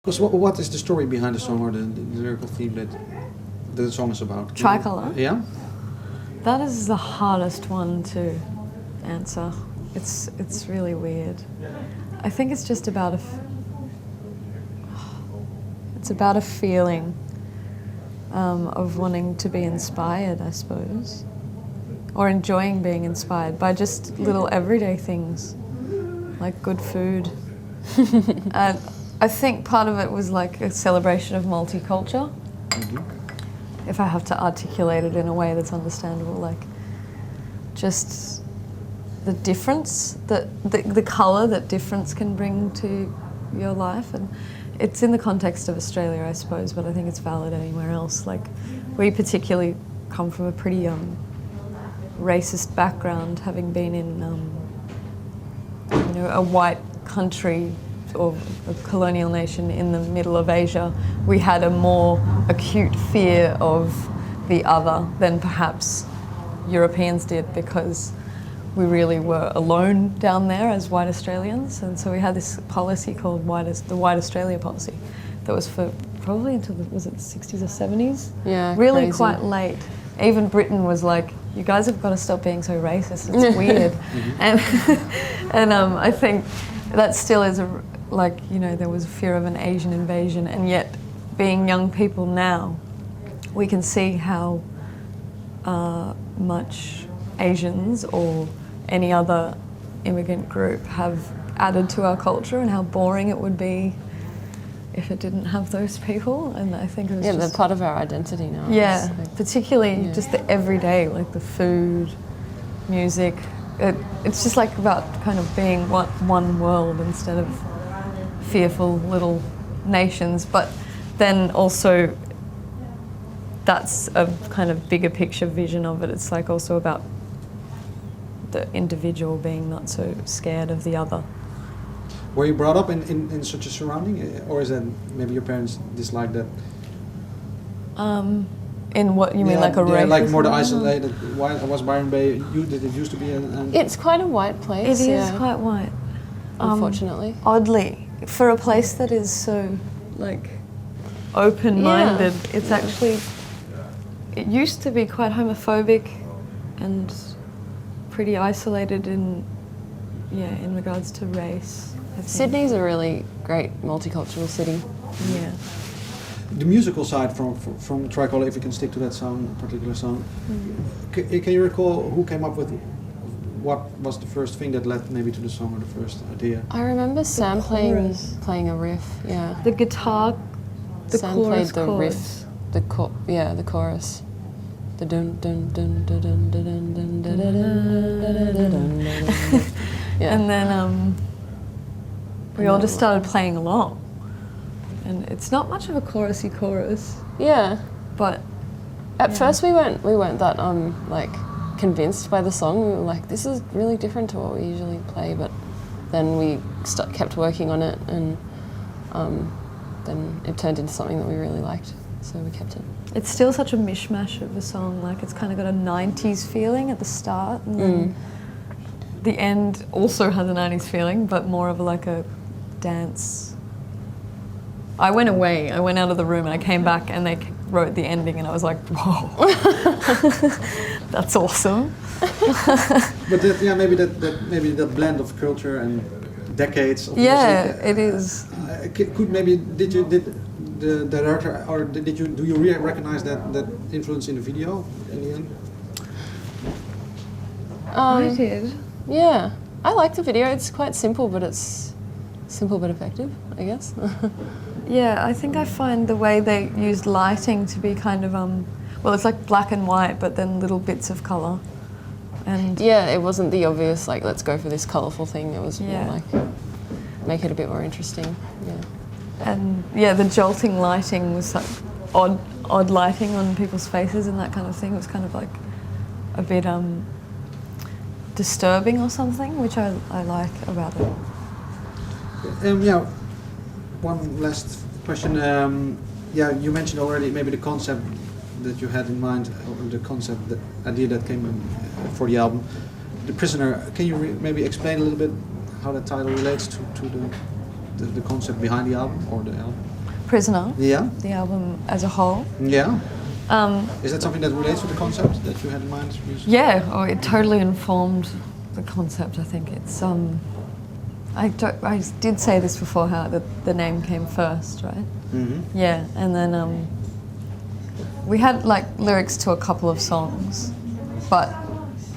Because what is the story behind the song, or the lyrical theme that the song is about? TryColour? Yeah? That is the hardest one to answer. It's really weird. I think it's just about it's about a feeling of wanting to be inspired, I suppose, or enjoying being inspired by just little everyday things, like good food. And I think part of it was like a celebration of multiculture. Mm-hmm. If I have to articulate it in a way that's understandable, like just the difference, the colour that difference can bring to your life. And it's in the context of Australia, I suppose, but I think it's valid anywhere else. Like, we particularly come from a pretty racist background, having been in a white country or a colonial nation in the middle of Asia. We had a more acute fear of the other than perhaps Europeans did, because we really were alone down there as white Australians. And so we had this policy called the White Australia policy that was for probably until was it the 60s or 70s? Yeah, really crazy. Quite late. Even Britain was like, you guys have got to stop being so racist, it's weird. And I think that still is there was a fear of an Asian invasion, and yet being young people now, we can see how much Asians or any other immigrant group have added to our culture, and how boring it would be if it didn't have those people. And I think it was they're part of our identity now. Yeah, particularly just the everyday, like the food, music. It's just like about kind of being one world instead of fearful little nations. But then also that's a kind of bigger picture vision of it. It's like also about the individual being not so scared of the other. Were you brought up in such a surrounding, or is that maybe your parents disliked that? In what you mean, like a racist? Like more the isolated. Why was Byron Bay? Did it used to be? It's quite a white place. It is quite white. Unfortunately. Oddly, for a place that is so like open-minded, it's actually. It used to be quite homophobic, and pretty isolated in regards to race. Sydney's a really great multicultural city. Yeah. The musical side from TryColour, if you can stick to that particular song, can you recall who came up with what was the first thing that led maybe to the song, or the first idea? I remember Sam playing a riff. Yeah. The guitar. The Sam chorus played the chords. riff. The chorus. The dun dun dun dun dun dun dun dun dun dun. Yeah. And then we all just started playing along. And it's not much of a chorusy chorus. Yeah. But at first we weren't that convinced by the song. We were like, this is really different to what we usually play. But then we kept working on it, and then it turned into something that we really liked. So we kept it. It's still such a mishmash of a song. Like, it's kind of got a 90s feeling at the start, and then the end also has a 90s feeling, but more of a dance. I went away. I went out of the room and I came back, and they wrote the ending, and I was like, whoa, that's awesome. But maybe that blend of culture and decades of music. It is. Did the director, or do you recognize that influence in the video in the end? I did. Yeah, I like the video. It's quite simple, but it's simple but effective, I guess. Yeah, I think I find the way they used lighting to be kind of it's like black and white, but then little bits of colour. And yeah, it wasn't the obvious let's go for this colourful thing. It was more like make it a bit more interesting. Yeah. And the jolting lighting was like odd lighting on people's faces and that kind of thing. It was kind of like a bit disturbing or something, which I like about it. One last question. You mentioned already maybe the concept that you had in mind, or the idea that came for the album, The Prisoner. Can you maybe explain a little bit how that title relates to the concept behind the album, or the album? Prisoner, Yeah. the album as a whole. Yeah. Um, Is that something that relates to the concept that you had in mind? yeah, it totally informed the concept. I think it's. I did say this before, how the name came first, right? Mm-hmm. Yeah, and then we had like lyrics to a couple of songs, but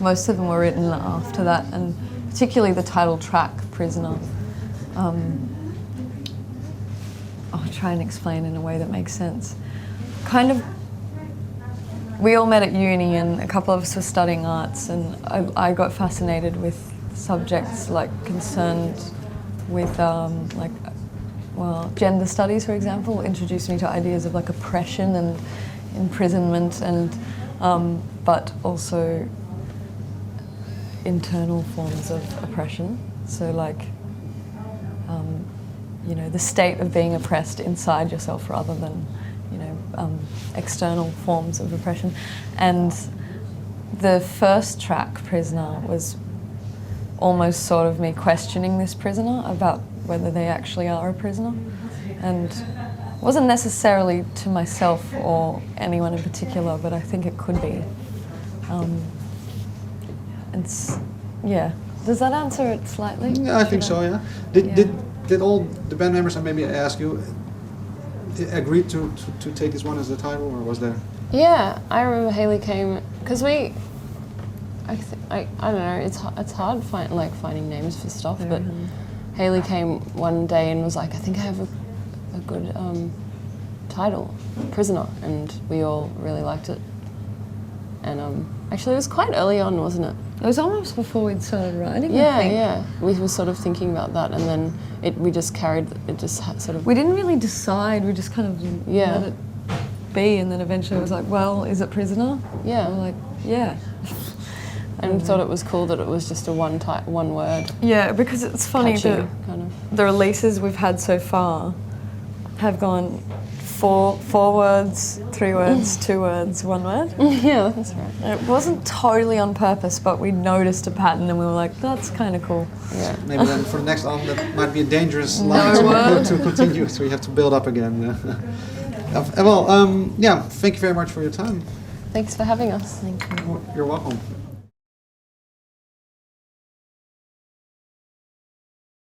most of them were written after that, and particularly the title track, Prisoner. I'll try and explain in a way that makes sense. Kind of, we all met at uni and a couple of us were studying arts, and I got fascinated with subjects like concerned with gender studies, for example, introduced me to ideas of like oppression and imprisonment, and but also internal forms of oppression. So like, you know, the state of being oppressed inside yourself rather than, you know, external forms of oppression. And the first track, Prisoner, was almost sort of me questioning this prisoner about whether they actually are a prisoner. And it wasn't necessarily to myself or anyone in particular, but I think it could be. Yeah. Does that answer it slightly? Yeah, I think so, yeah. Did all the band members, and maybe I ask you, agree to take this one as the title, or was there? Yeah, I remember Hayley came, because I don't know, it's hard finding names for stuff, but Hayley came one day and was like, I think I have a good title, Prisoner, and we all really liked it. And actually it was quite early on, wasn't it? It was almost before we'd started writing, Yeah, I think. yeah. We were sort of thinking about that, and then we just carried it, just sort of... We didn't really decide, we just kind of let it be, and then eventually it was like, well, is it Prisoner? Yeah. And we're like, yeah. And thought it was cool that it was just a one word. Yeah, because it's funny Catchy, that kind of. the releases we've had so far have gone four words, 3 words, 2 words, 1 word. Yeah, that's right. And it wasn't totally on purpose, but we noticed a pattern and we were like, that's kind of cool. Yeah. Maybe then for the next album that might be a dangerous No line word. to continue, so we have to build up again. Yeah, thank you very much for your time. Thanks for having us. Thank you. You're welcome.